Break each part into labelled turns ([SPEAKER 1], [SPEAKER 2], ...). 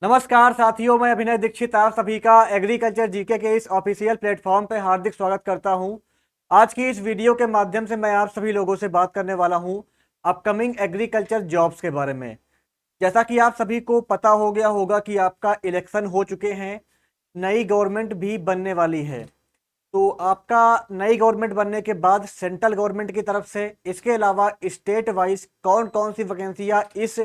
[SPEAKER 1] नमस्कार साथियों, मैं अभिनय दीक्षित आप सभी का एग्रीकल्चर जीके के इस ऑफिशियल प्लेटफॉर्म पे हार्दिक स्वागत करता हूं। आज की इस वीडियो के माध्यम से मैं आप सभी लोगों से बात करने वाला हूं अपकमिंग एग्रीकल्चर जॉब्स के बारे में। जैसा कि आप सभी को पता हो गया होगा कि आपका इलेक्शन हो चुके हैं, नई गवर्नमेंट भी बनने वाली है। तो आपका नई गवर्नमेंट बनने के बाद सेंट्रल गवर्नमेंट की तरफ से इसके अलावा स्टेट वाइज कौन कौन सी वैकेंसियां इस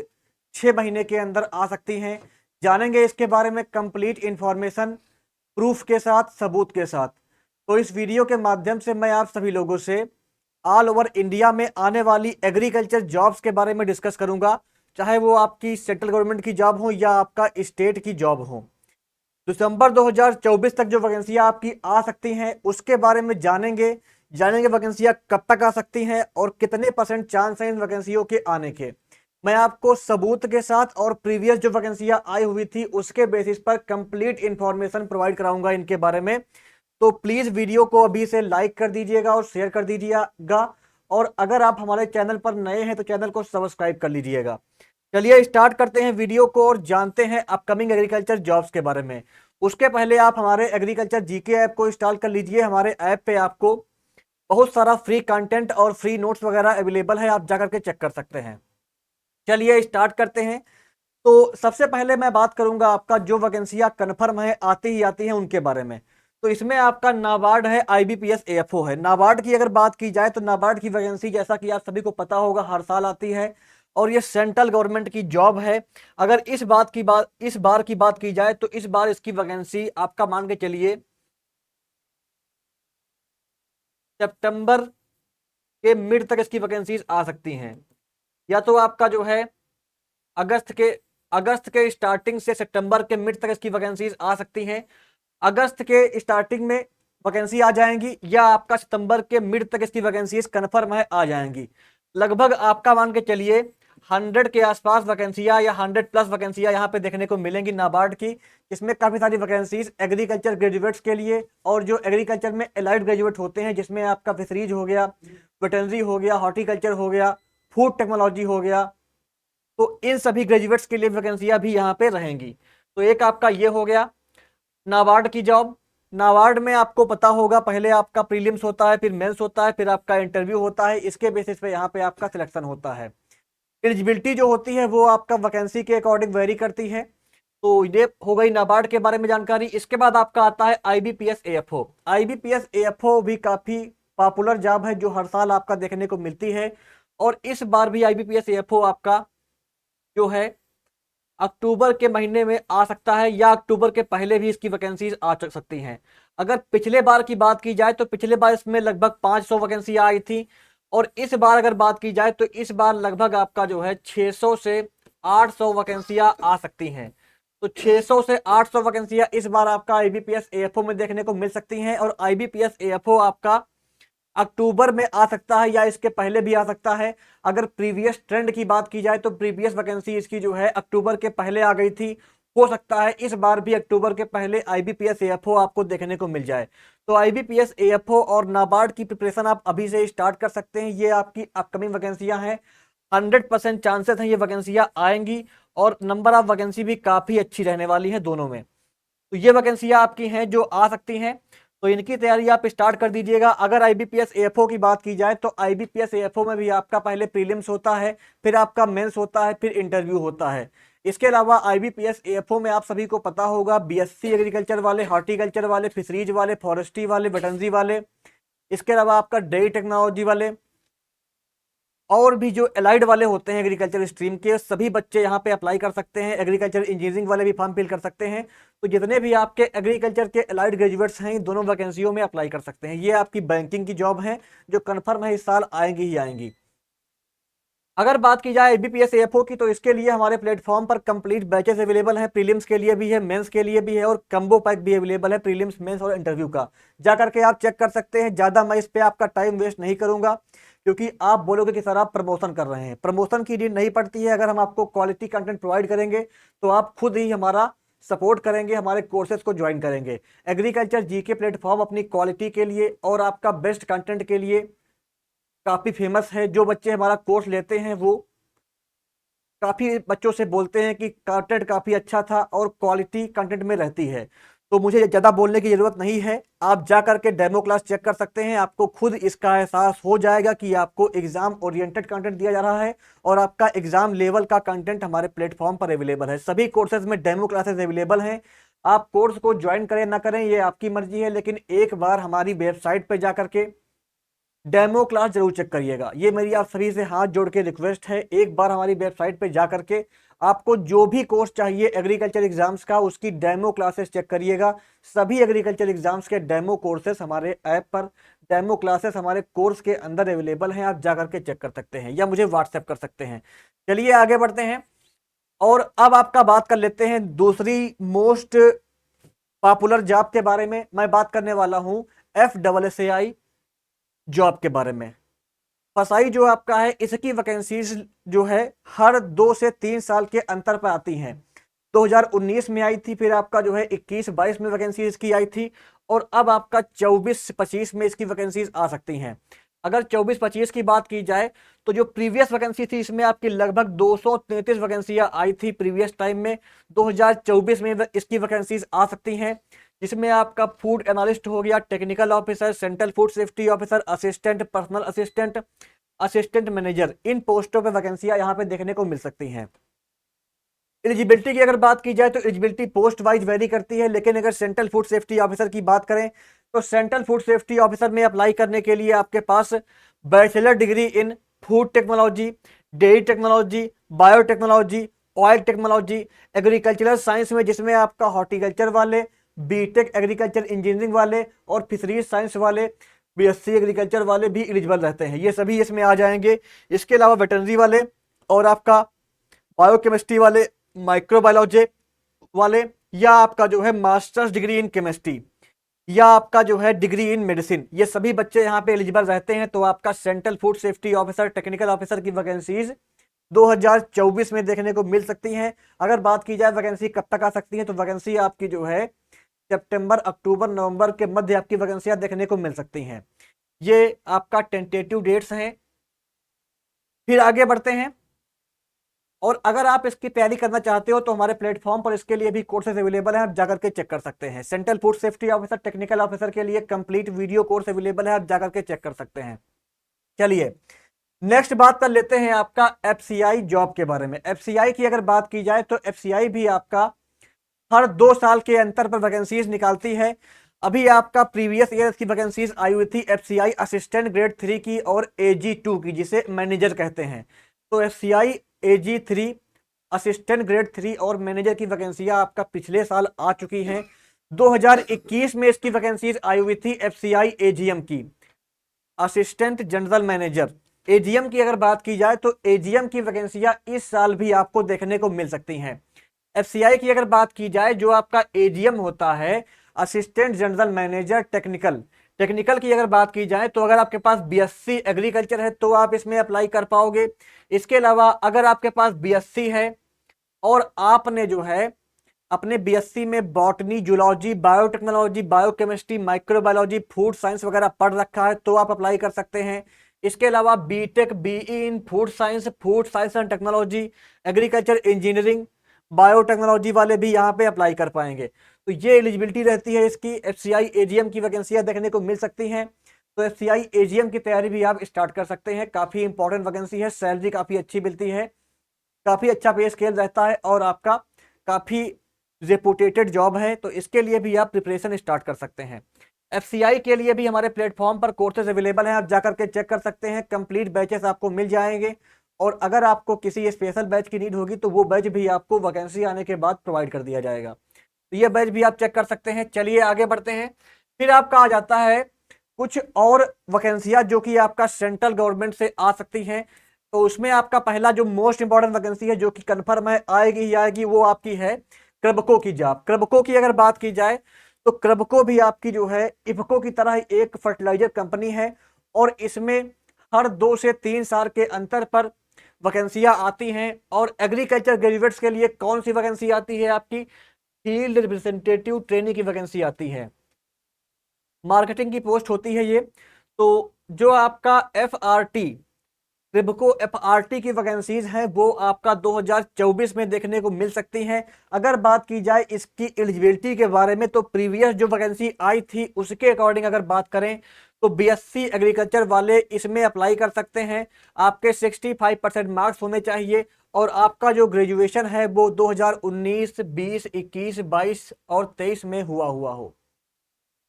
[SPEAKER 1] 6 महीने के अंदर आ सकती हैं, जानेंगे इसके बारे में कंप्लीट इंफॉर्मेशन प्रूफ के साथ, सबूत के साथ। तो इस वीडियो के माध्यम से मैं आप सभी लोगों से ऑल ओवर इंडिया में आने वाली एग्रीकल्चर जॉब्स के बारे में डिस्कस करूंगा, चाहे वो आपकी सेंट्रल गवर्नमेंट की जॉब हो या आपका स्टेट की जॉब हो। दिसंबर 2024 तक जो वैकेंसियां आपकी आ सकती हैं उसके बारे में जानेंगे। जानेंगे वैकेंसियां कब तक आ सकती हैं और कितने परसेंट चांस हैं इन वैकेंसियों के आने के। मैं आपको सबूत के साथ और प्रीवियस जो वैकेंसियां आई हुई थी उसके बेसिस पर कंप्लीट इंफॉर्मेशन प्रोवाइड कराऊंगा इनके बारे में। तो प्लीज वीडियो को अभी से लाइक कर दीजिएगा और शेयर कर दीजिएगा, और अगर आप हमारे चैनल पर नए हैं तो चैनल को सब्सक्राइब कर लीजिएगा। चलिए स्टार्ट करते हैं वीडियो को और जानते हैं अपकमिंग एग्रीकल्चर जॉब्स के बारे में। उसके पहले आप हमारे एग्रीकल्चर जीके ऐप को इंस्टॉल कर लीजिए। हमारे ऐप पे आपको बहुत सारा फ्री कंटेंट और फ्री नोट्स वगैरह अवेलेबल है, आप जाकर के चेक कर सकते हैं। चलिए स्टार्ट करते हैं। तो सबसे पहले मैं बात करूंगा आपका जो वैकेंसियां कन्फर्म है, आती ही आती हैं उनके बारे में। तो इसमें आपका नाबार्ड है, आईबीपीएस एएफओ है। नाबार्ड की अगर बात की जाए तो नाबार्ड की वैकेंसी जैसा कि आप सभी को पता होगा हर साल आती है और ये सेंट्रल गवर्नमेंट की जॉब है। अगर इस बार की बात की जाए तो इस बार इसकी वैकेंसी आपका मान के चलिए सितंबर के मिड तक इसकी वैकेंसीज आ सकती हैं, या तो आपका जो है अगस्त के अगस्त के स्टार्टिंग से सितंबर के मिड तक इसकी वैकेंसीज आ सकती हैं। अगस्त के स्टार्टिंग में वैकेंसी आ जाएंगी या आपका सितंबर के मिड तक इसकी वैकेंसीज कन्फर्म है आ जाएंगी। लगभग आपका मान के चलिए 100 के आसपास वैकेंसियां या 100+ वैकेंसियां यहाँ पे देखने को मिलेंगी नाबार्ड की। इसमें काफी सारी वैकेंसीज एग्रीकल्चर ग्रेजुएट्स के लिए और जो एग्रीकल्चर में एलाइड ग्रेजुएट होते हैं, जिसमें आपका फिशरीज हो गया, वेटरनरी हो गया, हॉर्टिकल्चर हो गया, फूड टेक्नोलॉजी हो गया, तो इन सभी ग्रेजुएट्स के लिए वैकेंसियां भी यहाँ पे रहेंगी। तो एक आपका ये हो गया नाबार्ड की जॉब। नाबार्ड में आपको पता होगा पहले आपका प्रीलिम्स होता है, फिर मेंस होता है, फिर आपका इंटरव्यू होता है। इसके बेसिस पे यहाँ पे आपका सिलेक्शन होता है। एलिजिबिलिटी जो होती है वो आपका वैकेंसी के अकॉर्डिंग वेरी करती है। तो ये हो गई नाबार्ड के बारे में जानकारी। इसके बाद आपका आता है आईबीपीएस एएफओ। आईबीपीएस एएफओ भी काफी पॉपुलर जॉब है जो हर साल आपका देखने को मिलती है, और इस बार भी आईबीपीएस एएफओ आपका जो है अक्टूबर के महीने में आ सकता है या अक्टूबर के पहले भी इसकी वैकेंसीज आ सकती हैं। अगर पिछले बार की बात की जाए तो पिछले बार इसमें लगभग 500 वैकेंसी आई थी, और इस बार अगर बात की जाए तो इस बार लगभग आपका जो है 600 से 800 वैकेंसियां आ सकती हैं। तो 600 से 800 वैकेंसियां इस बार आपका आईबीपीएस एएफओ में देखने को मिल सकती हैं, और आईबीपीएस एएफओ आपका अक्टूबर में आ सकता है या इसके पहले भी आ सकता है। अगर प्रीवियस ट्रेंड की बात की जाए तो प्रीवियस वैकेंसी इसकी जो है अक्टूबर के पहले आ गई थी। हो सकता है इस बार भी अक्टूबर के पहले आईबीपीएस एएफओ आपको देखने को मिल जाए। तो आईबीपीएस एएफओ और नाबार्ड की प्रिपरेशन आप अभी से स्टार्ट कर सकते हैं। ये आपकी अपकमिंग वैकेंसियां हैं, 100% चांसेस हैं ये वैकेंसियां आएंगी, और नंबर ऑफ वैकेंसी भी काफी अच्छी रहने वाली है दोनों में। तो ये वैकेंसियां आपकी हैं जो आ सकती हैं, तो इनकी तैयारी आप स्टार्ट कर दीजिएगा। अगर आईबीपीएस एएफओ की बात की जाए तो आईबीपीएस एएफओ में भी आपका पहले प्रीलिम्स होता है, फिर आपका मेंस होता है, फिर इंटरव्यू होता है। इसके अलावा आईबीपीएस एएफओ में आप सभी को पता होगा बीएससी एग्रीकल्चर वाले, हॉर्टिकल्चर वाले, फिशरीज वाले, फॉरेस्ट्री वाले, वेटरनरी वाले, इसके अलावा आपका डेयरी टेक्नोलॉजी वाले और भी जो एलाइड वाले होते हैं एग्रीकल्चर स्ट्रीम के, सभी बच्चे यहाँ पे अप्लाई कर सकते हैं। एग्रीकल्चर इंजीनियरिंग वाले भी फॉर्म फिल कर सकते हैं। तो जितने भी आपके एग्रीकल्चर के एलाइड ग्रेजुएट्स हैं इन दोनों वैकेंसियों में अप्लाई कर सकते हैं। ये आपकी बैंकिंग की जॉब है जो कन्फर्म है इस साल आएंगी ही आएंगी। अगर बात की जाए एबीपीएस एएफओ की तो इसके लिए हमारे प्लेटफॉर्म पर कंप्लीट बैचेस अवेलेबल हैं। प्रीलिम्स के लिए भी है, मेंस के लिए भी है, और कम्बो पैक भी अवेलेबल है प्रीलिम्स, मेंस और इंटरव्यू का। जा करके आप चेक कर सकते हैं। ज्यादा मैं इस पे आपका टाइम वेस्ट नहीं करूंगा, क्योंकि आप बोलोगे कि सर आप प्रमोशन कर रहे हैं। प्रमोशन की नीड नहीं पड़ती है। अगर हम आपको क्वालिटी कंटेंट प्रोवाइड करेंगे तो आप खुद ही हमारा सपोर्ट करेंगे, हमारे कोर्सेज को ज्वाइन करेंगे। एग्रीकल्चर जीके प्लेटफॉर्म अपनी क्वालिटी के लिए और आपका बेस्ट कंटेंट के लिए काफी फेमस है। जो बच्चे हमारा कोर्स लेते हैं वो काफ़ी बच्चों से बोलते हैं कि कंटेंट काफ़ी अच्छा था और क्वालिटी कंटेंट में रहती है। तो मुझे ज़्यादा बोलने की ज़रूरत नहीं है, आप जा करके डेमो क्लास चेक कर सकते हैं, आपको खुद इसका एहसास हो जाएगा कि आपको एग्जाम ओरिएंटेड कंटेंट दिया जा रहा है और आपका एग्जाम लेवल का कंटेंट हमारे प्लेटफॉर्म पर अवेलेबल है। सभी कोर्सेज में डेमो क्लासेस अवेलेबल हैं। आप कोर्स को ज्वाइन करें ना करें ये आपकी मर्जी है, लेकिन एक बार हमारी वेबसाइट पर जा करके डेमो क्लास जरूर चेक करिएगा। ये मेरी आप सभी से हाथ जोड़ के रिक्वेस्ट है, एक बार हमारी वेबसाइट पे जा करके आपको जो भी कोर्स चाहिए एग्रीकल्चर एग्जाम्स का उसकी डेमो क्लासेस चेक करिएगा। सभी एग्रीकल्चर एग्जाम्स के डेमो कोर्सेस हमारे ऐप पर, डेमो क्लासेस हमारे कोर्स के अंदर अवेलेबल हैं, आप जा करके चेक कर सकते हैं या मुझे व्हाट्सएप कर सकते हैं। चलिए आगे बढ़ते हैं और अब आपका बात कर लेते हैं दूसरी मोस्ट पॉपुलर जॉब के बारे में। मैं बात करने वाला हूं FSSAI जॉब के बारे में। फसाई जो आपका है इसकी वैकेंसीज जो है हर 2 से 3 साल के अंतर पर आती हैं। 2019 में आई थी, फिर आपका जो है 21-22 में वैकेंसी इसकी आई थी और अब आपका 24-25 में इसकी वैकेंसीज आ सकती हैं। अगर 24-25 की बात की जाए तो जो प्रीवियस वैकेंसी थी इसमें आपकी लगभग 233 वैकेंसियां आई थी प्रीवियस टाइम में। 2024 में इसकी वैकेंसीज आ सकती हैं, जिसमें आपका फूड एनालिस्ट हो गया, technical officer, central food safety officer, assistant, personal assistant, assistant manager, इन पोस्टों पे वैकेंसियां यहां पे देखने को मिल सकती हैं। एलिजिबिलिटी की अगर बात की जाए तो एलिजिबिलिटी पोस्ट वाइज वेरी करती है, लेकिन अगर सेंट्रल फूड सेफ्टी ऑफिसर की बात करें तो सेंट्रल फूड सेफ्टी ऑफिसर में अप्लाई करने के लिए आपके पास bachelor degree in food technology, dairy technology, biotechnology, oil technology, agricultural science में जिसमें आपका हॉर्टिकल्चर वाले, बीटेक एग्रीकल्चर इंजीनियरिंग वाले और फिशरीज साइंस वाले, बीएससी एग्रीकल्चर वाले भी एलिजिबल रहते हैं, ये सभी इसमें आ जाएंगे। इसके अलावा वेटरनरी वाले और आपका बायोकेमिस्ट्री वाले, माइक्रोबायोलॉजी वाले, या आपका जो है मास्टर्स डिग्री इन केमिस्ट्री, या आपका जो है डिग्री इन मेडिसिन, ये सभी बच्चे यहाँ पे एलिजिबल रहते हैं। तो आपका central food safety officer, technical officer की वैकेंसीज 2024 में देखने को मिल सकती हैं। अगर बात की जाए वैकेंसी कब तक आ सकती है तो वैकेंसी आपकी जो है सितंबर, अक्टूबर, नवंबर के मध्य आपकी वैकेंसियां देखने को मिल सकती हैं। ये आपका टेंटेटिव डेट्स हैं। फिर आगे बढ़ते हैं और अगर आप इसकी तैयारी करना चाहते हो तो हमारे प्लेटफॉर्म पर इसके लिए भी कोर्सेज अवेलेबल हैं, आप जाकर के चेक कर सकते हैं। Central food safety officer, technical officer के लिए कंप्लीट वीडियो कोर्स अवेलेबल है, आप जाकर के चेक कर सकते हैं। चलिए नेक्स्ट बात कर लेते हैं आपका FCI जॉब के बारे में। FCI की अगर बात की जाए तो FCI भी आपका हर 2 साल के अंतर पर वैकेंसीज निकालती है। अभी आपका प्रीवियस ईयर की वैकेंसीज आई हुई थी FCI असिस्टेंट ग्रेड 3 की और AG2 की, जिसे मैनेजर कहते हैं। तो FCI AG3 असिस्टेंट ग्रेड 3 और मैनेजर की वैकेंसियां आपका पिछले साल आ चुकी हैं। 2021 में इसकी वैकेंसीज आई हुई थी FCI AGM की, असिस्टेंट जनरल मैनेजर। AGM की अगर बात की जाए तो AGM की वैकेंसियां इस साल भी आपको देखने को मिल सकती हैं। FCI की अगर बात की जाए जो आपका AGM होता है, assistant general manager technical, technical की अगर बात की जाए तो अगर आपके पास BSc एग्रीकल्चर है तो आप इसमें अप्लाई कर पाओगे। इसके अलावा अगर आपके पास BSc है और आपने जो है अपने BSc में botany, zoology, biotechnology, biochemistry, microbiology, food science वगैरह पढ़ रखा है तो आप अप्लाई कर सकते हैं। इसके अलावा BTech, BE in food science and technology, agriculture engineering, biotechnology वाले भी यहाँ पे अप्लाई कर पाएंगे। तो ये एलिजिबिलिटी रहती है इसकी। FCI AGM की वैकेंसियां देखने को मिल सकती हैं, तो FCI AGM की तैयारी भी आप स्टार्ट कर सकते हैं। काफी इंपॉर्टेंट वैकेंसी है, सैलरी काफी अच्छी मिलती है, काफी अच्छा पे स्केल रहता है और आपका काफी रेपुटेटेड जॉब है, तो इसके लिए भी आप प्रिपरेशन स्टार्ट कर सकते हैं। FCI के लिए भी हमारे प्लेटफॉर्म पर कोर्सेज अवेलेबल हैं, आप जाकर के चेक कर सकते हैं, कंप्लीट बैचेस आपको मिल जाएंगे और अगर आपको किसी स्पेशल बैच की नीड होगी तो वो बैच भी आपको वैकेंसी आने के बाद प्रोवाइड कर दिया जाएगा, तो ये बैच भी आप चेक कर सकते हैं। चलिए आगे बढ़ते हैं। फिर आपका आ जाता है कुछ और वैकेंसियां जो कि आपका सेंट्रल गवर्नमेंट से आ सकती हैं। तो उसमें आपका पहला जो मोस्ट इंपॉर्टेंट वैकेंसी है जो कि कंफर्म है आएगी ही आएगी, वो आपकी है क्रबको की जॉब। क्रबको की अगर बात की जाए तो क्रबको भी आपकी जो है इफको की तरह एक फर्टिलाइजर कंपनी है और इसमें हर 2 से 3 साल के अंतर पर वैकेंसियां आती हैं। और एग्रीकल्चर ग्रेजुएट्स के लिए कौन सी वैकेंसी आती है, आपकी फील्ड रिप्रेजेंटेटिव ट्रेनिंग की वैकेंसी आती है, मार्केटिंग की पोस्ट होती है ये। तो जो आपका FRT क्रिब्को एफआरटी की वैकेंसीज हैं वो आपका 2024 में देखने को मिल सकती हैं। अगर बात की जाए इसकी एलिजिबिलिटी के बारे में तो प्रीवियस जो वैकेंसी आई थी उसके अकॉर्डिंग अगर बात करें तो बीएससी एग्रीकल्चर वाले इसमें अप्लाई कर सकते हैं। आपके 65% मार्क्स होने चाहिए और आपका जो ग्रेजुएशन है वो 2019, 20, 21, 22 और 23 में हुआ हो।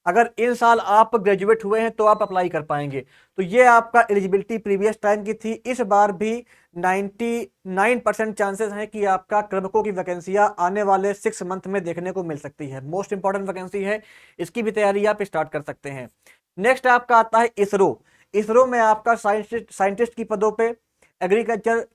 [SPEAKER 1] अगर इन साल आप ग्रेजुएट हुए हैं तो आप अप्लाई कर पाएंगे। तो ये आपका एलिजिबिलिटी प्रीवियस टाइम की थी। इस बार भी 99% चांसेस हैं कि आपका क्रिब्को की वैकेंसियां आने वाले 6 मंथ में देखने को मिल सकती है। मोस्ट इंपॉर्टेंट वैकेंसी है, इसकी भी तैयारी आप स्टार्ट कर सकते हैं। नेक्स्ट आपका आता है इसरो। इसरो में आपका साइंटिस्ट की पदों पे एग्रीकल्चर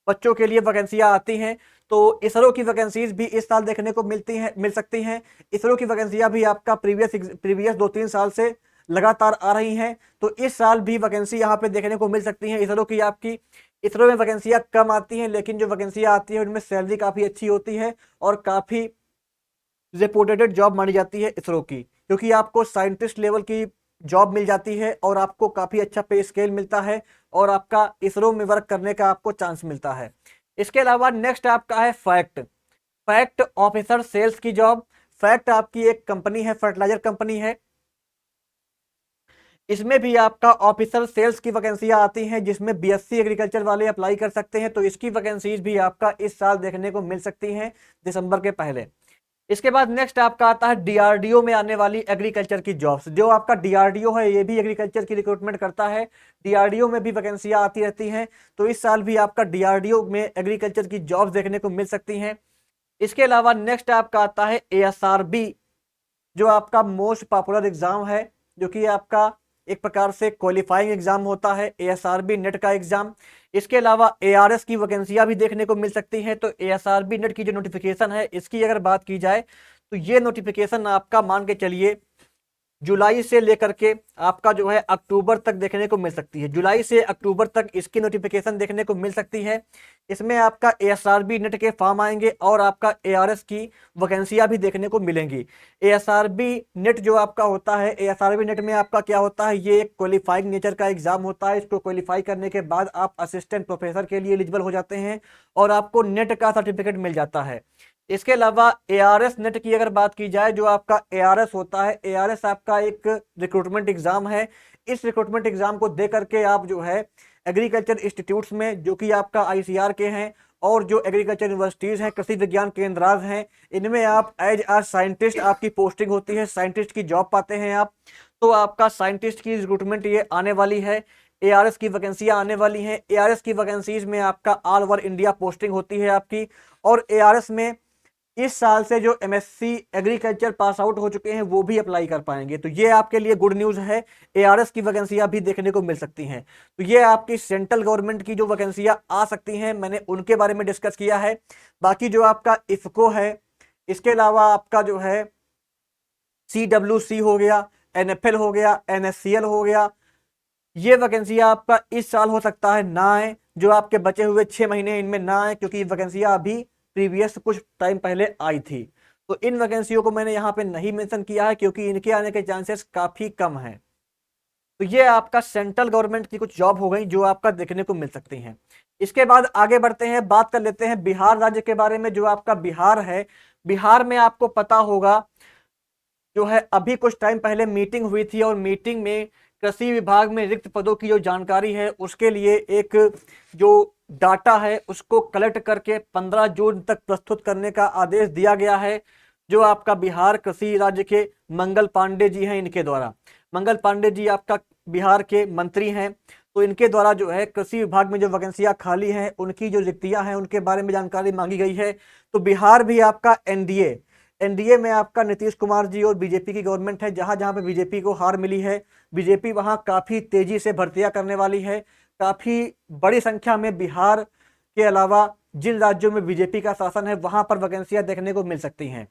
[SPEAKER 1] बच्चों के लिए वैकेंसियां आती हैं। तो इसरो की वैकेंसीज भी इस साल देखने को मिल सकती हैं। इसरो की वैकेंसियां भी आपका प्रीवियस 2-3 साल से लगातार आ रही हैं। तो इस साल भी वैकेंसी यहाँ पे देखने को मिल सकती है इसरो की आपकी। इसरो में वैकेंसियां कम आती हैं लेकिन जो वैकेंसियां आती है उनमें सैलरी काफी अच्छी होती है और काफी रिपोर्टेड जॉब मानी जाती है इसरो की, क्योंकि आपको साइंटिस्ट लेवल की जॉब मिल जाती है और आपको काफी अच्छा पे स्केल मिलता है और आपका इसरो में वर्क करने का आपको चांस मिलता है। इसके अलावा नेक्स्ट आपका है फैक्ट। फैक्ट ऑफिसर सेल्स की जॉब। फैक्ट आपकी एक कंपनी है, फर्टिलाइजर कंपनी है। इसमें भी आपका ऑफिसर सेल्स की वैकेंसियां आती हैं जिसमें बीएससी एग्रीकल्चर वाले अप्लाई कर सकते हैं। तो इसकी वैकेंसीज भी आपका इस साल देखने को मिल सकती हैं दिसंबर के पहले। इसके बाद नेक्स्ट आपका आता है डीआरडीओ में आने वाली एग्रीकल्चर की जॉब्स। जो आपका डीआरडीओ है ये भी एग्रीकल्चर की रिक्रूटमेंट करता है। डीआरडीओ में भी वैकेंसियां आती रहती हैं। तो इस साल भी आपका डीआरडीओ में एग्रीकल्चर की जॉब्स देखने को मिल सकती हैं। इसके अलावा नेक्स्ट आपका आता है एएसआरबी, जो आपका मोस्ट पॉपुलर एग्जाम है, जो कि आपका एक प्रकार से क्वालिफाइंग एग्जाम होता है, एएसआरबी नेट का एग्जाम। इसके अलावा एआरएस की वैकेंसियां भी देखने को मिल सकती हैं। तो एएसआरबी नेट की जो नोटिफिकेशन है इसकी अगर बात की जाए तो ये नोटिफिकेशन आपका मान के चलिए जुलाई से लेकर के आपका जो है अक्टूबर तक देखने को मिल सकती है। जुलाई से अक्टूबर तक इसकी नोटिफिकेशन देखने को मिल सकती है। इसमें आपका एएसआरबी नेट के फॉर्म आएंगे और आपका एआरएस की वैकेंसियां भी देखने को मिलेंगी। एएसआरबी नेट जो आपका होता है, एएसआरबी नेट में आपका क्या होता है, ये एक क्वालिफाइंग नेचर का एग्जाम होता है। इसको क्वालिफाई करने के बाद आप असिस्टेंट प्रोफेसर के लिए एलिजिबल हो जाते हैं और आपको नेट का सर्टिफिकेट मिल जाता है। इसके अलावा एआरएस नेट की अगर बात की जाए, जो आपका एआरएस होता है, एआरएस आपका एक रिक्रूटमेंट एग्जाम है। इस रिक्रूटमेंट एग्जाम को दे करके आप जो है एग्रीकल्चर इंस्टीट्यूट्स में, जो कि आपका आईसीआर के हैं, और जो एग्रीकल्चर यूनिवर्सिटीज हैं, कृषि विज्ञान केंद्राज हैं, इनमें आप एज अ साइंटिस्ट आपकी पोस्टिंग होती है, साइंटिस्ट की जॉब पाते हैं आप। तो आपका साइंटिस्ट की रिक्रूटमेंट ये आने वाली है। एआरएस की वैकेंसियां आने वाली हैं। एआरएस की वैकेंसीज में आपका ऑल ओवर इंडिया पोस्टिंग होती है आपकी। और एआरएस में इस साल से जो एमएससी एग्रीकल्चर पास आउट हो चुके हैं वो भी अप्लाई कर पाएंगे। तो ये आपके लिए गुड न्यूज़ है। एआरएस की वैकेंसियां भी देखने को मिल सकती हैं। तो ये आपकी सेंट्रल गवर्नमेंट की जो वैकेंसियां आ सकती हैं मैंने उनके बारे में डिस्कस किया है। बाकी जो आपका इफको है, इसके अलावा आपका जो है सीडब्ल्यूसी हो गया, एनएफएल हो गया, एनएससीएल हो गया, ये वैकेंसियां आपका इस साल हो सकता है ना आए। जो आपके बचे हुए 6 महीने इनमें ना आए, क्योंकि वैकेंसियां अभी प्रीवियस कुछ टाइम पहले आई थी। तो इन वैकेंसियों को मैंने यहाँ पे नहीं मेंशन किया है क्योंकि इनके आने के चांसेस काफी कम हैं। तो ये आपका सेंट्रल गवर्नमेंट की कुछ जॉब हो गई जो आपका देखने को मिल सकती हैं। इसके बाद आगे बढ़ते हैं, बात कर लेते हैं बिहार राज्य के बारे में। जो आपका बिहार है, बिहार में आपको पता होगा जो है अभी कुछ टाइम पहले मीटिंग हुई थी और मीटिंग में कृषि विभाग में रिक्त पदों की जो जानकारी है उसके लिए एक जो डाटा है उसको कलेक्ट करके 15 जून तक प्रस्तुत करने का आदेश दिया गया है। जो आपका बिहार कृषि राज्य के मंगल पांडे जी हैं, इनके द्वारा। मंगल पांडे जी आपका बिहार के मंत्री हैं। तो इनके द्वारा जो है कृषि विभाग में जो वैकेंसियां खाली हैं उनकी जो रिक्तियां हैं उनके बारे में जानकारी मांगी गई है। तो बिहार भी आपका एनडीए में आपका नीतीश कुमार जी और बीजेपी की गवर्नमेंट है। जहां जहां पे बीजेपी को हार मिली है, बीजेपी वहां काफी तेजी से भर्तियां करने वाली है। काफी बड़ी संख्या में बिहार के अलावा जिन राज्यों में बीजेपी का शासन है वहां पर वैकेंसियां देखने को मिल सकती हैं।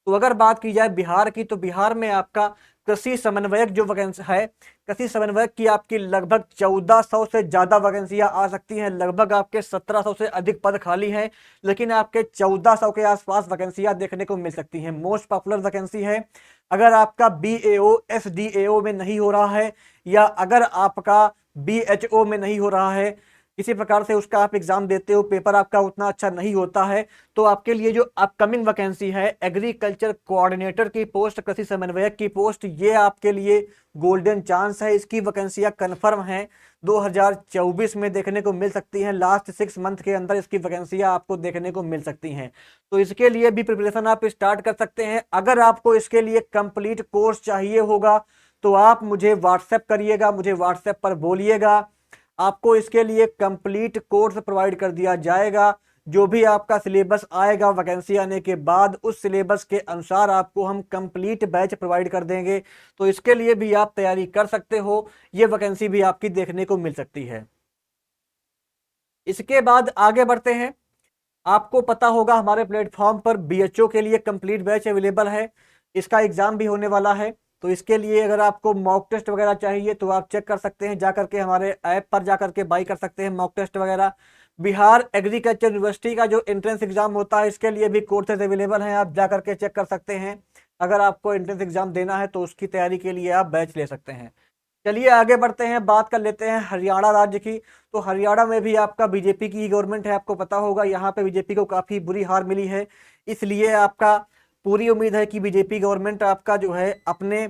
[SPEAKER 1] तो अगर बात की जाए बिहार की, तो बिहार में आपका कृषि समन्वयक जो वैकेंसी है, कृषि समन्वयक की आपकी लगभग 1400 से ज्यादा वैकेंसियां आ सकती हैं। लगभग आपके 1700 से अधिक पद खाली हैं, लेकिन आपके 1400 के आसपास वैकेंसियां देखने को मिल सकती हैं। मोस्ट पॉपुलर वैकेंसी है। अगर आपका बीएओ एसडीएओ में नहीं हो रहा है या अगर आपका बीएचओ में नहीं हो रहा है किसी प्रकार से उसका आप एग्जाम देते हो, पेपर आपका उतना अच्छा नहीं होता है, तो आपके लिए जो अपकमिंग वैकेंसी है एग्रीकल्चर कोऑर्डिनेटर की पोस्ट, कृषि समन्वयक की पोस्ट, ये आपके लिए गोल्डन चांस है। इसकी वैकेंसियां कन्फर्म हैं, 2024 में देखने को मिल सकती हैं। लास्ट 6 मंथ के अंदर इसकी वैकेंसियां आपको देखने को मिल सकती हैं। तो इसके लिए भी प्रिपरेशन आप स्टार्ट कर सकते हैं। अगर आपको इसके लिए कंप्लीट कोर्स चाहिए होगा तो आप मुझे व्हाट्सएप करिएगा, मुझे व्हाट्सएप पर बोलिएगा, आपको इसके लिए कंप्लीट कोर्स प्रोवाइड कर दिया जाएगा। जो भी आपका सिलेबस आएगा वैकेंसी आने के बाद, उस सिलेबस के अनुसार आपको हम कंप्लीट बैच प्रोवाइड कर देंगे। तो इसके लिए भी आप तैयारी कर सकते हो, ये वैकेंसी भी आपकी देखने को मिल सकती है। इसके बाद आगे बढ़ते हैं। आपको पता होगा हमारे प्लेटफॉर्म पर बीएचओ के लिए कंप्लीट बैच अवेलेबल है, इसका एग्जाम भी होने वाला है। तो इसके लिए अगर आपको मॉक टेस्ट वगैरह चाहिए तो आप चेक कर सकते हैं, जाकर के हमारे ऐप पर जाकर के बाई कर सकते हैं मॉक टेस्ट वगैरह। बिहार एग्रीकल्चर यूनिवर्सिटी का जो एंट्रेंस एग्जाम होता है, इसके लिए भी कोर्सेज अवेलेबल हैं, आप जाकर के चेक कर सकते हैं। अगर आपको एंट्रेंस एग्जाम देना है तो उसकी तैयारी के लिए आप बैच ले सकते हैं। चलिए आगे बढ़ते हैं, बात कर लेते हैं हरियाणा राज्य की। तो हरियाणा में भी आपका बीजेपी की गवर्नमेंट है, आपको पता होगा यहाँ पे बीजेपी को काफी बुरी हार मिली है। इसलिए आपका पूरी उम्मीद है कि बीजेपी गवर्नमेंट आपका जो है अपने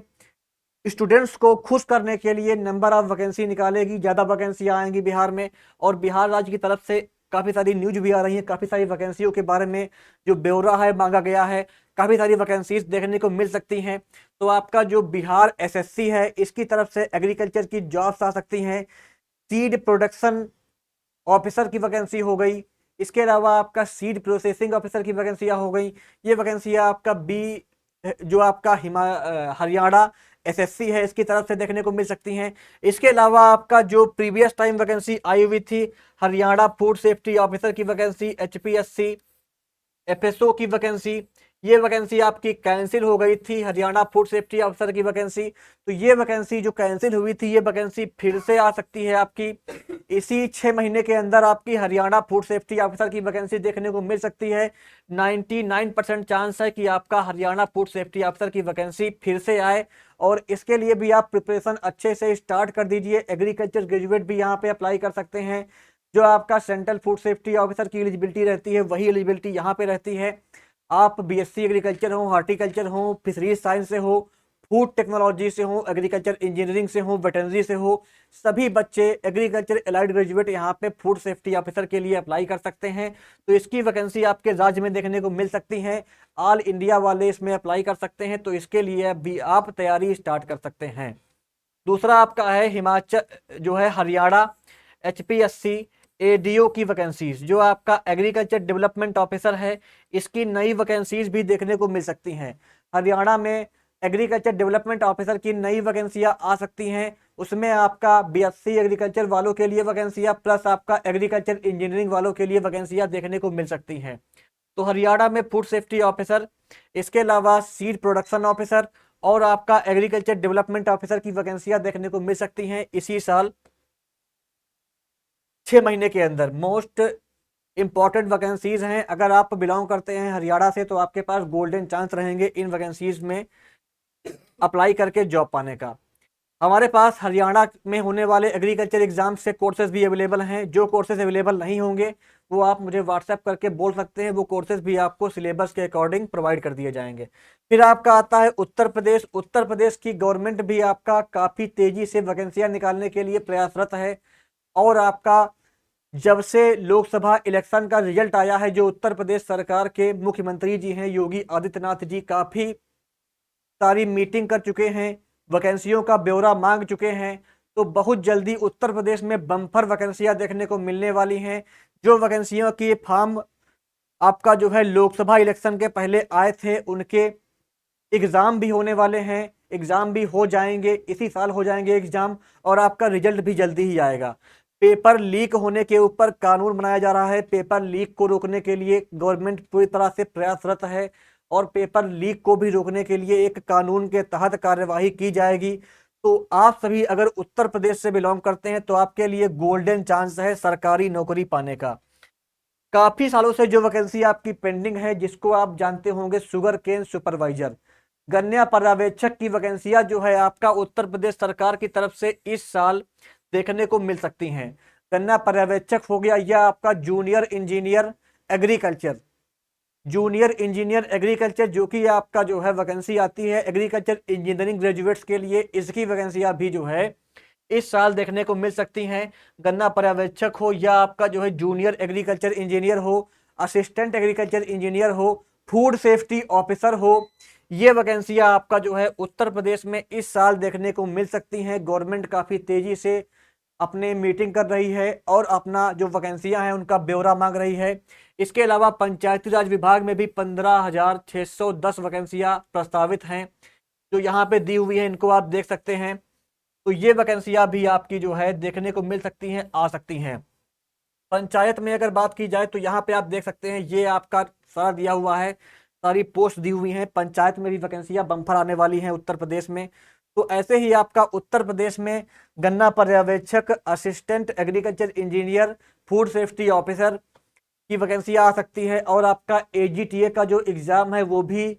[SPEAKER 1] स्टूडेंट्स को खुश करने के लिए नंबर ऑफ वैकेंसी निकालेगी, ज्यादा वैकेंसी आएंगी बिहार में। और बिहार राज्य की तरफ से काफी सारी न्यूज भी आ रही है, काफी सारी वैकेंसियों के बारे में जो ब्यौरा है मांगा गया है, काफी सारी वैकेंसीज देखने को मिल सकती हैं। तो आपका जो बिहार एसएससी है, इसकी तरफ से एग्रीकल्चर की जॉब्स आ सकती हैं। सीड प्रोडक्शन ऑफिसर की वैकेंसी हो गई, इसके अलावा आपका सीड प्रोसेसिंग ऑफिसर की वैकेंसियां हो गई। ये वैकेंसियां आपका जो आपका हरियाणा एसएससी है इसकी तरफ से देखने को मिल सकती हैं। इसके अलावा आपका जो प्रीवियस टाइम वैकेंसी आई हुई थी, हरियाणा फूड सेफ्टी ऑफिसर की वैकेंसी, एचपीएससी एफएसओ की वैकेंसी, ये वैकेंसी आपकी कैंसिल हो गई थी, हरियाणा फूड सेफ्टी अफसर की वैकेंसी। तो ये वैकेंसी जो कैंसिल हुई थी, ये वैकेंसी फिर से आ सकती है आपकी। इसी 6 महीने के अंदर आपकी हरियाणा फूड सेफ्टी ऑफिसर की वैकेंसी देखने को मिल सकती है। 99% चांस है कि आपका हरियाणा फूड सेफ्टी ऑफिसर की वैकेंसी फिर से आए। और इसके लिए भी आप प्रिपरेशन अच्छे से स्टार्ट कर दीजिए। एग्रीकल्चर ग्रेजुएट भी यहाँ पे अप्लाई कर सकते हैं। जो आपका सेंट्रल फूड सेफ्टी ऑफिसर की एलिजिबिलिटी रहती है, वही एलिजिबिलिटी यहाँ पे रहती है। आप बीएससी एग्रीकल्चर हो, हॉर्टिकल्चर हो, फिशरीज साइंस से हो, फूड टेक्नोलॉजी से हो, एग्रीकल्चर इंजीनियरिंग से हो, वेटनरी से हो, सभी बच्चे एग्रीकल्चर एलाइड ग्रेजुएट यहाँ पे फूड सेफ्टी ऑफिसर के लिए अप्लाई कर सकते हैं। तो इसकी वैकेंसी आपके राज्य में देखने को मिल सकती है। ऑल इंडिया वाले इसमें अप्लाई कर सकते हैं, तो इसके लिए भी आप तैयारी स्टार्ट कर सकते हैं। दूसरा आपका है हिमाचल जो है हरियाणा एचपीएससी एडीओ की वैकेंसीज, जो आपका एग्रीकल्चर डेवलपमेंट ऑफिसर है, इसकी नई वैकेंसीज भी देखने को मिल सकती हैं। हरियाणा में एग्रीकल्चर डेवलपमेंट ऑफिसर की नई वैकेंसियां आ सकती हैं। उसमें आपका बीएससी एग्रीकल्चर वालों के लिए वैकेंसियां, प्लस आपका एग्रीकल्चर इंजीनियरिंग वालों के लिए वैकेंसियां देखने को मिल सकती हैं। तो हरियाणा में फूड सेफ्टी ऑफिसर, इसके अलावा सीड प्रोडक्शन ऑफिसर और आपका एग्रीकल्चर डेवलपमेंट ऑफिसर की वैकेंसियां देखने को मिल सकती हैं इसी साल 6 महीने के अंदर। मोस्ट इंपॉर्टेंट वैकेंसीज हैं। अगर आप बिलोंग करते हैं हरियाणा से तो आपके पास गोल्डन चांस रहेंगे इन वैकेंसीज में अप्लाई करके जॉब पाने का। हमारे पास हरियाणा में होने वाले एग्रीकल्चर एग्जाम से कोर्सेज भी अवेलेबल हैं। जो कोर्सेज अवेलेबल नहीं होंगे वो आप मुझे व्हाट्सएप करके बोल सकते हैं, वो कोर्सेज भी आपको सिलेबस के अकॉर्डिंग प्रोवाइड कर दिए जाएंगे। फिर आपका आता है उत्तर प्रदेश। उत्तर प्रदेश की गवर्नमेंट भी आपका काफ़ी तेज़ी से वैकेंसियाँ निकालने के लिए प्रयासरत है। और आपका जब से लोकसभा इलेक्शन का रिजल्ट आया है, जो उत्तर प्रदेश सरकार के मुख्यमंत्री जी हैं योगी आदित्यनाथ जी, काफ़ी सारी मीटिंग कर चुके हैं, वैकेंसियों का ब्यौरा मांग चुके हैं। तो बहुत जल्दी उत्तर प्रदेश में बम्पर वैकेंसियां देखने को मिलने वाली हैं। जो वैकेंसियों की फॉर्म आपका जो है लोकसभा इलेक्शन के पहले आए थे, उनके एग्ज़ाम भी होने वाले हैं, एग्ज़ाम भी हो जाएंगे, इसी साल हो जाएंगे एग्ज़ाम। और आपका रिजल्ट भी जल्दी ही आएगा। पेपर लीक होने के ऊपर कानून बनाया जा रहा है। पेपर लीक को रोकने के लिए गवर्नमेंट पूरी तरह से प्रयासरत है और पेपर लीक को भी रोकने के लिए एक कानून के तहत कार्यवाही की जाएगी। तो आप सभी अगर उत्तर प्रदेश से बिलोंग करते हैं तो आपके लिए गोल्डन चांस है सरकारी नौकरी पाने का। काफी सालों से जो वैकेंसी आपकी पेंडिंग है, जिसको आप जानते होंगे शुगर केन सुपरवाइजर, गन्ना पर्यवेक्षक की वैकेंसियां जो है आपका उत्तर प्रदेश सरकार की तरफ से इस साल देखने को मिल सकती हैं। गन्ना पर्यवेक्षक हो गया, या आपका junior engineer agriculture, junior engineer agriculture, जो कि आपका जो है वैकेंसी आती है एग्रीकल्चर इंजीनियरिंग ग्रेजुएट्स के लिए, इसकी वैकेंसियां भी जो है इस साल देखने को मिल सकती हैं। गन्ना पर्यवेक्षक हो, या आपका जो है जूनियर एग्रीकल्चर इंजीनियर हो, असिस्टेंट एग्रीकल्चर इंजीनियर हो, फूड सेफ्टी ऑफिसर हो, ये वैकेंसियां आपका जो है उत्तर प्रदेश में इस साल देखने को मिल सकती हैं। गवर्नमेंट काफी तेजी से अपने मीटिंग कर रही है और अपना जो वैकेंसियां हैं उनका ब्यौरा मांग रही है। इसके अलावा पंचायती राज विभाग में भी 15,610 वैकेंसियां प्रस्तावित हैं, जो यहाँ पे दी हुई है, इनको आप देख सकते हैं। तो ये वैकेंसियां भी आपकी जो है देखने को मिल सकती हैं, आ सकती हैं। पंचायत में अगर बात की जाए तो यहाँ पे आप देख सकते हैं, ये आपका सारा दिया हुआ है, सारी पोस्ट दी हुई हैं। पंचायत में भी वैकेंसियां बम्पर आने वाली हैं उत्तर प्रदेश में। तो ऐसे ही आपका उत्तर प्रदेश में गन्ना पर्यवेक्षक, assistant agriculture engineer, food safety officer की वैकेंसी आ सकती है। और आपका एजीटीए का जो एग्जाम है वो भी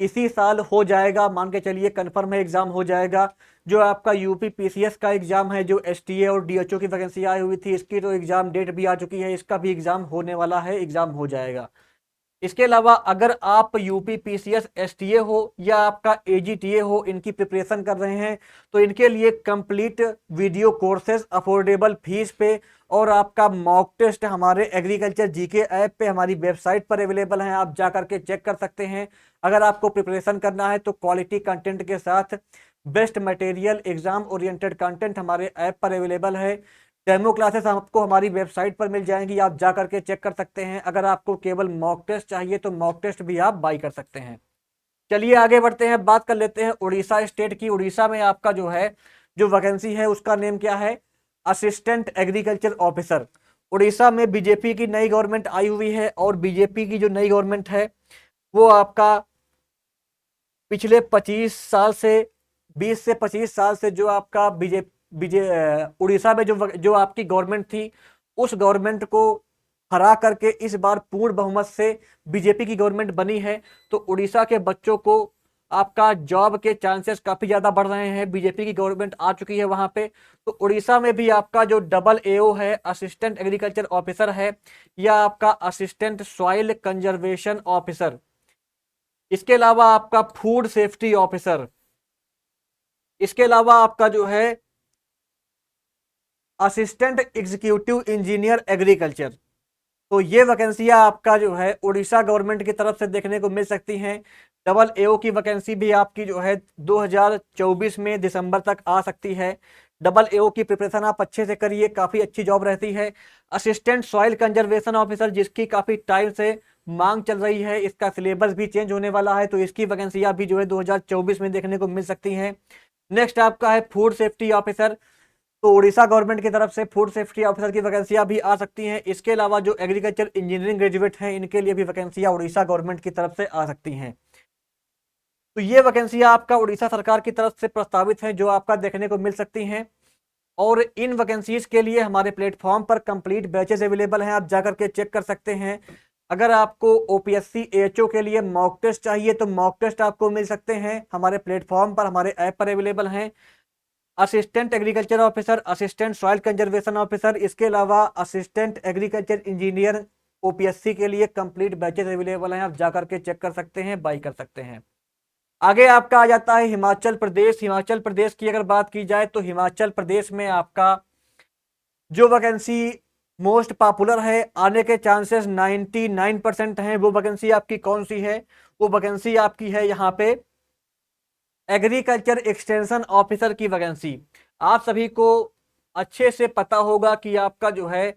[SPEAKER 1] इसी साल हो जाएगा, मान के चलिए कन्फर्म है एग्जाम हो जाएगा। जो आपका यूपी पीसीएस का एग्जाम है, जो एसटीए और डीएचओ की वैकेंसी आई हुई थी, इसकी तो एग्जाम डेट भी आ चुकी है, इसका भी एग्जाम होने वाला है, एग्जाम हो जाएगा। इसके अलावा अगर आप यूपी पीसीएस एसटीए हो या आपका एजीटीए हो, इनकी प्रिपरेशन कर रहे हैं, तो इनके लिए complete video courses affordable fees पे और आपका मॉक टेस्ट हमारे एग्रीकल्चर जीके ऐप पे हमारी वेबसाइट पर अवेलेबल हैं, आप जा करके चेक कर सकते हैं। अगर आपको प्रिपरेशन करना है तो क्वालिटी कंटेंट के साथ best material, exam oriented content हमारे ऐप पर अवेलेबल है। डेमो क्लासेस आपको हमारी वेबसाइट पर मिल जाएंगी, आप जा करके चेक कर सकते हैं। अगर आपको केवल मॉक टेस्ट चाहिए तो मॉक टेस्ट भी आप बाई कर सकते हैं। चलिए आगे बढ़ते हैं, बात कर लेते हैं उड़ीसा स्टेट की। उड़ीसा में आपका जो है जो वैकेंसी है उसका नेम क्या है, असिस्टेंट एग्रीकल्चर ऑफिसर। उड़ीसा में बीजेपी की नई गवर्नमेंट आई हुई है, और बीजेपी की जो नई गवर्नमेंट है वो आपका पिछले 25 साल से 20 से 25 साल से जो आपका उड़ीसा में जो आपकी गवर्नमेंट थी, उस गवर्नमेंट को हरा करके इस बार पूर्ण बहुमत से बीजेपी की गवर्नमेंट बनी है। तो उड़ीसा के बच्चों को आपका जॉब के चांसेस काफी ज्यादा बढ़ रहे हैं, बीजेपी की गवर्नमेंट आ चुकी है वहां पे। तो उड़ीसा में भी आपका जो डबल एओ है, असिस्टेंट एग्रीकल्चर ऑफिसर है, या आपका असिस्टेंट सॉइल कंजर्वेशन ऑफिसर, इसके अलावा आपका फूड सेफ्टी ऑफिसर, इसके अलावा आपका जो है असिस्टेंट एग्जीक्यूटिव इंजीनियर एग्रीकल्चर। तो ये वैकेंसियां आपका जो है उड़ीसा गवर्नमेंट की तरफ से देखने को मिल सकती हैं। डबल एओ की वैकेंसी भी आपकी जो है 2024 में दिसंबर तक आ सकती है। डबल एओ की प्रिपरेशन आप अच्छे से करिए, काफी अच्छी जॉब रहती है। असिस्टेंट सॉइल कंजर्वेशन ऑफिसर, जिसकी काफी टाइम से मांग चल रही है, इसका सिलेबस भी चेंज होने वाला है, तो इसकी वैकेंसियां भी जो है 2024 में देखने को मिल सकती हैं। नेक्स्ट आपका है फूड सेफ्टी ऑफिसर। तो उड़ीसा गवर्नमेंट की तरफ से फूड सेफ्टी ऑफिसर की वैकेंसियां भी आ सकती हैं। इसके अलावा जो एग्रीकल्चर इंजीनियरिंग ग्रेजुएट हैं, इनके लिए भी वैकेंसियां उड़ीसा गवर्नमेंट की तरफ से आ सकती हैं। तो ये वैकेंसियां आपका उड़ीसा सरकार की तरफ से प्रस्तावित हैं, जो आपका देखने को मिल सकती हैं। और इन वैकेंसीज के लिए हमारे प्लेटफॉर्म पर कंप्लीट बैचेस अवेलेबल हैं, आप जाकर के चेक कर सकते हैं। अगर आपको ओपीएससी एएचओ के लिए मॉक टेस्ट चाहिए तो मॉक टेस्ट आपको मिल सकते हैं, हमारे प्लेटफॉर्म पर, हमारे ऐप पर अवेलेबल हैं। Assistant agriculture officer, assistant soil conservation officer, इसके अलावा असिस्टेंट एग्रीकल्चर इंजीनियर ओपीएससी के लिए कंप्लीट बैचेस अवेलेबल हैं, आप जाकर के चेक कर सकते हैं, बाई कर सकते हैं। आगे आपका आ जाता है हिमाचल प्रदेश। हिमाचल प्रदेश की अगर बात की जाए तो हिमाचल प्रदेश में आपका जो वैकेंसी मोस्ट पॉपुलर है, आने के चांसेस 99% हैं, वो वैकेंसी आपकी कौन सी है, वो वैकेंसी आपकी है यहाँ पे एग्रीकल्चर एक्सटेंशन ऑफिसर की वैकेंसी। आप सभी को अच्छे से पता होगा कि आपका जो है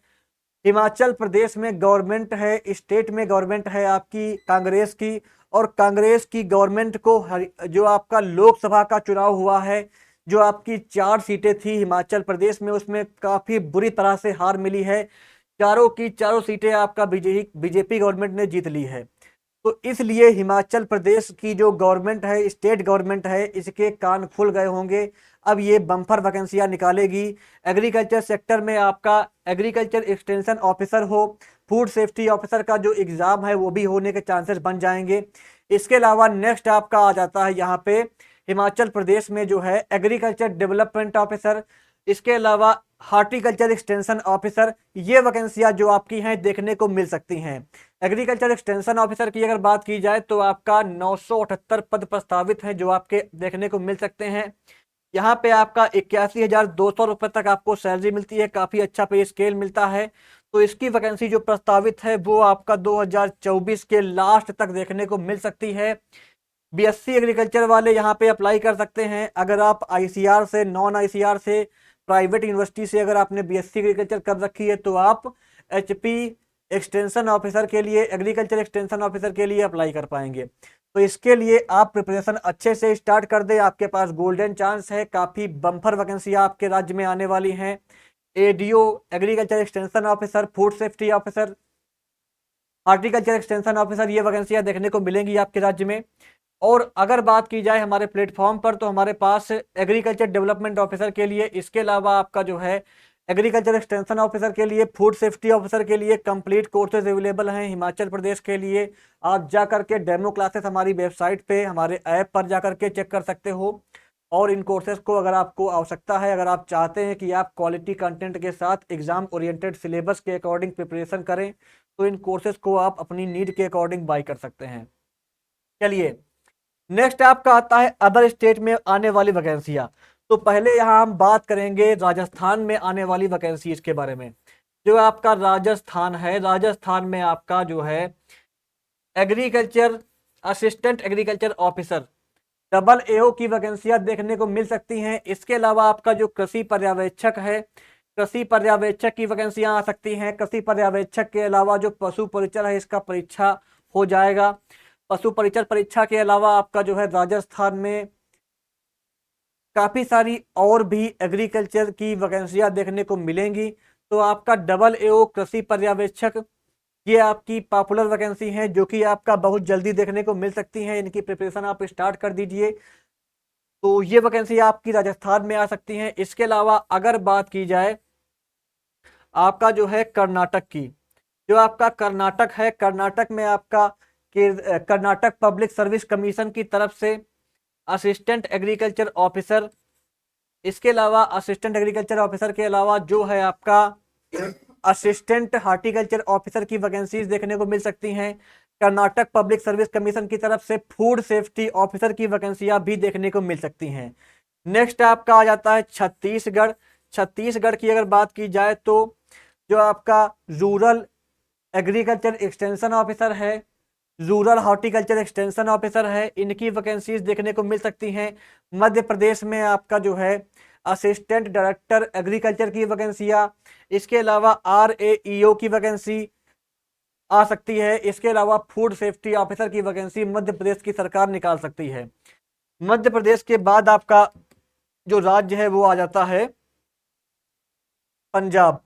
[SPEAKER 1] हिमाचल प्रदेश में गवर्नमेंट है, स्टेट में गवर्नमेंट है आपकी कांग्रेस की, और कांग्रेस की गवर्नमेंट को जो आपका लोकसभा का चुनाव हुआ है, जो आपकी 4 सीटें थी हिमाचल प्रदेश में, उसमें काफी बुरी तरह से हार मिली है। चारों की चारों सीटें आपका बीजेपी गवर्नमेंट ने जीत ली है। तो इसलिए हिमाचल प्रदेश की जो गवर्नमेंट है, स्टेट गवर्नमेंट है, इसके कान खुल गए होंगे। अब ये बम्पर वैकेंसियां निकालेगी। एग्रीकल्चर सेक्टर में आपका एग्रीकल्चर एक्सटेंशन ऑफिसर हो, फूड सेफ्टी ऑफिसर का जो एग्जाम है वो भी होने के चांसेस बन जाएंगे। इसके अलावा नेक्स्ट आपका आ जाता है यहाँ पे हिमाचल प्रदेश में जो है एग्रीकल्चर डेवलपमेंट ऑफिसर, इसके अलावा हार्टिकल्चर एक्सटेंशन ऑफिसर, ये वैकेंसियां जो आपकी हैं देखने को मिल सकती हैं। एग्रीकल्चर एक्सटेंशन ऑफिसर की अगर बात की जाए तो आपका 978 पद प्रस्तावित हैं जो आपके देखने को मिल सकते हैं। यहाँ पे आपका 81,200 रुपये तक आपको सैलरी मिलती है, काफी अच्छा पे स्केल मिलता है। तो इसकी वैकेंसी जो प्रस्तावित है वो आपका 2024 के लास्ट तक देखने को मिल सकती है। बीएससी एग्रीकल्चर वाले यहाँ पे अप्लाई कर सकते हैं। अगर आप आईसीआर से, नॉन आईसीआर से, प्राइवेट यूनिवर्सिटी से अगर आपने बीएससी एग्रीकल्चर कर रखी है तो आप एचपी एक्सटेंशन ऑफिसर के लिए, एग्रीकल्चर एक्सटेंशन ऑफिसर के लिए अप्लाई कर पाएंगे। तो इसके लिए आप प्रिपरेशन अच्छे से स्टार्ट कर दें, आपके पास गोल्डन चांस है। काफी बम्पर वैकेंसियां आपके राज्य में आने वाली हैं। ADO, agriculture extension officer, food safety officer, horticulture extension officer, ये वैकेंसियां देखने को मिलेंगी आपके राज्य में। और अगर बात की जाए हमारे प्लेटफॉर्म पर तो हमारे पास एग्रीकल्चर डेवलपमेंट ऑफिसर के लिए, इसके अलावा आपका जो है एग्रीकल्चर एक्सटेंशन ऑफिसर के लिए, फूड सेफ्टी ऑफिसर के लिए कंप्लीट कोर्सेज अवेलेबल हैं हिमाचल प्रदेश के लिए। आप जा करके डेमो क्लासेस हमारी वेबसाइट पे, हमारे ऐप पर जा करके चेक कर सकते हो। और इन कोर्सेज को अगर आपको आवश्यकता है, अगर आप चाहते हैं कि आप क्वालिटी कंटेंट के साथ एग्जाम ओरिएंटेड सिलेबस के अकॉर्डिंग प्रिपरेशन करें तो इन कोर्सेज को आप अपनी नीड के अकॉर्डिंग बाई कर सकते हैं। चलिए, नेक्स्ट आपका आता है अदर स्टेट में आने वाली वैकेंसियां। तो पहले यहां हम बात करेंगे राजस्थान में आने वाली वैकेंसी के बारे में। जो आपका राजस्थान है, राजस्थान में आपका जो है agriculture assistant agriculture officer double AO की वैकेंसियां देखने को मिल सकती हैं। इसके अलावा आपका जो कृषि पर्यवेक्षक है, कृषि पर्यवेक्षक की वैकेंसियां आ सकती हैं। कृषि पर्यवेक्षक के अलावा जो पशु परिचर है इसका परीक्षा हो जाएगा। पशु परिचर परीक्षा के अलावा आपका जो है राजस्थान में काफी सारी और भी एग्रीकल्चर की वैकेंसियां देखने को मिलेंगी। तो आपका डबल एओ कृषि पर्यवेक्षक, ये आपकी पॉपुलर वैकेंसी है जो कि आपका बहुत जल्दी देखने को मिल सकती है। इनकी प्रिपरेशन आप स्टार्ट कर दीजिए। तो ये वैकेंसी आपकी राजस्थान में आ सकती हैं। इसके अलावा अगर बात की जाए आपका जो है कर्नाटक की, जो आपका कर्नाटक है, कर्नाटक में आपका कर्नाटक पब्लिक सर्विस कमीशन की तरफ से असिस्टेंट एग्रीकल्चर ऑफिसर, इसके अलावा असिस्टेंट एग्रीकल्चर ऑफिसर के अलावा जो है आपका असिस्टेंट हार्टिकल्चर ऑफिसर की वैकेंसीज देखने को मिल सकती हैं। कर्नाटक पब्लिक सर्विस कमीशन की तरफ से फूड सेफ्टी ऑफिसर की वैकेंसियां भी देखने को मिल सकती हैं। नेक्स्ट आपका आ जाता है छत्तीसगढ़। छत्तीसगढ़ की अगर बात की जाए तो जो आपका रूरल एग्रीकल्चर एक्सटेंशन ऑफिसर है, रूरल हॉर्टिकल्चर एक्सटेंशन ऑफिसर है, इनकी वैकेंसीज देखने को मिल सकती हैं। मध्य प्रदेश में आपका जो है असिस्टेंट डायरेक्टर एग्रीकल्चर की वैकेंसियां, इसके अलावा आरएईओ की वैकेंसी आ सकती है। इसके अलावा फूड सेफ्टी ऑफिसर की वैकेंसी मध्य प्रदेश की सरकार निकाल सकती है। मध्य प्रदेश के बाद आपका जो राज्य है वो आ जाता है पंजाब।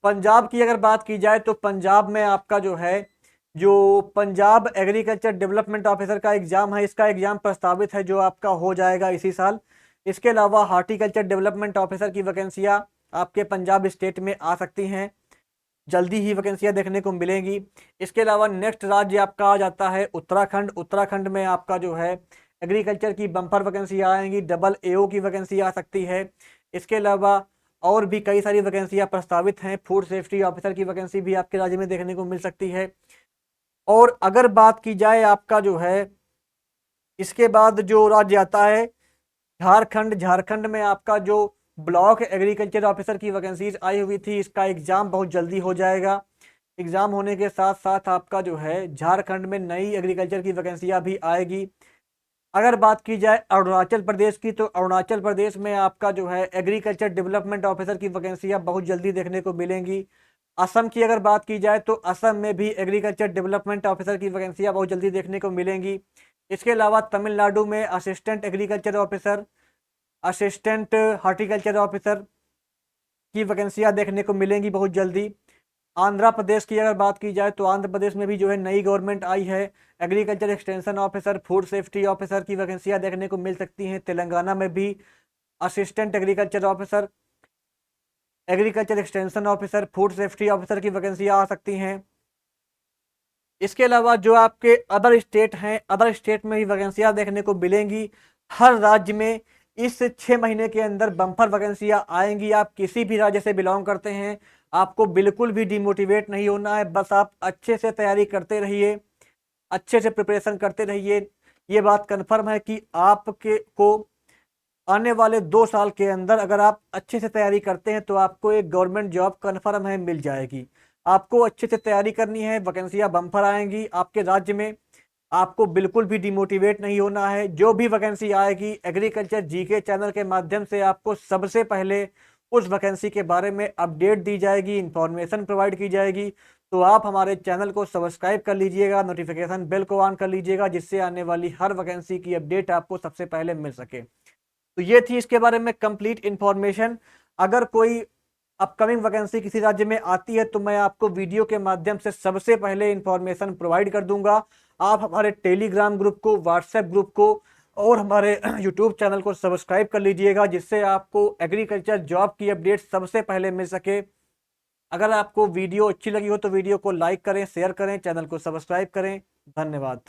[SPEAKER 1] पंजाब की अगर बात की जाए तो पंजाब में आपका जो है, जो पंजाब एग्रीकल्चर डेवलपमेंट ऑफिसर का एग्जाम है, इसका एग्जाम प्रस्तावित है जो आपका हो जाएगा इसी साल। इसके अलावा हार्टिकल्चर डेवलपमेंट ऑफिसर की वैकेंसियां आपके पंजाब स्टेट में आ सकती हैं, जल्दी ही वैकेंसियां देखने को मिलेंगी। इसके अलावा नेक्स्ट राज्य आपका आ जाता है उत्तराखंड। उत्तराखंड में आपका जो है एग्रीकल्चर की बम्पर वैकेंसी आएंगी, डबल एओ की वैकेंसी आ सकती है। इसके अलावा और भी कई सारी वैकेंसियां प्रस्तावित हैं। फूड सेफ्टी ऑफिसर की वैकेंसी भी आपके राज्य में देखने को मिल सकती है। और अगर बात की जाए आपका जो है इसके बाद जो राज्य आता है झारखंड। झारखंड में आपका जो ब्लॉक एग्रीकल्चर ऑफिसर की वैकेंसीज आई हुई थी, इसका एग्जाम बहुत जल्दी हो जाएगा। एग्जाम होने के साथ साथ आपका जो है झारखंड में नई एग्रीकल्चर की वैकेंसियां भी आएगी। अगर बात की जाए अरुणाचल प्रदेश की तो अरुणाचल प्रदेश में आपका जो है एग्रीकल्चर डेवलपमेंट ऑफिसर की वैकेंसियां बहुत जल्दी देखने को मिलेंगी। असम की अगर बात की जाए तो असम में भी एग्रीकल्चर डेवलपमेंट ऑफिसर की वैकेंसियां बहुत जल्दी देखने को मिलेंगी। इसके अलावा तमिलनाडु में assistant agriculture officer, assistant horticulture officer की वैकेंसियां देखने को मिलेंगी बहुत जल्दी। आंध्र प्रदेश की अगर बात की जाए तो आंध्र प्रदेश में भी जो है नई गवर्नमेंट आई है, agriculture extension officer, food safety officer की वैकेंसियां देखने को मिल सकती हैं। तेलंगाना में भी assistant agriculture officer, agriculture extension officer, food safety officer की वैकेंसियां आ सकती हैं। इसके अलावा जो आपके अदर स्टेट हैं, अदर स्टेट में भी वैकेंसियां देखने को मिलेंगी। हर राज्य में इस 6 महीने के अंदर बम्पर वैकेंसियां आएंगी। आप किसी भी राज्य से बिलोंग करते हैं, आपको बिल्कुल भी डिमोटिवेट नहीं होना है। बस आप अच्छे से तैयारी करते रहिए, अच्छे से प्रिपरेशन करते रहिए। ये बात कन्फर्म है कि आपके को आने वाले 2 साल के अंदर अगर आप अच्छे से तैयारी करते हैं तो आपको एक गवर्नमेंट जॉब कन्फर्म है, मिल जाएगी। आपको अच्छे से तैयारी करनी है, वैकेंसियां बम्पर आएंगी आपके राज्य में। आपको बिल्कुल भी डिमोटिवेट नहीं होना है। जो भी वैकेंसी आएगी एग्रीकल्चर जीके चैनल के माध्यम से आपको सबसे पहले उस वैकेंसी के बारे में अपडेट दी जाएगी, इंफॉर्मेशन प्रोवाइड की जाएगी। तो आप हमारे चैनल को सब्सक्राइब कर लीजिएगा, नोटिफिकेशन बेल को ऑन कर लीजिएगा, जिससे आने वाली हर वैकेंसी की अपडेट आपको सबसे पहले मिल सके। तो ये थी इसके बारे में कंप्लीट इंफॉर्मेशन। अगर कोई अपकमिंग वैकेंसी किसी राज्य में आती है तो मैं आपको वीडियो के माध्यम से सबसे पहले इंफॉर्मेशन प्रोवाइड कर दूंगा। आप हमारे टेलीग्राम ग्रुप को, व्हाट्सएप ग्रुप को और हमारे यूट्यूब चैनल को सब्सक्राइब कर लीजिएगा, जिससे आपको एग्रीकल्चर जॉब की अपडेट सबसे पहले मिल सके। अगर आपको वीडियो अच्छी लगी हो तो वीडियो को लाइक करें, शेयर करें, चैनल को सब्सक्राइब करें। धन्यवाद।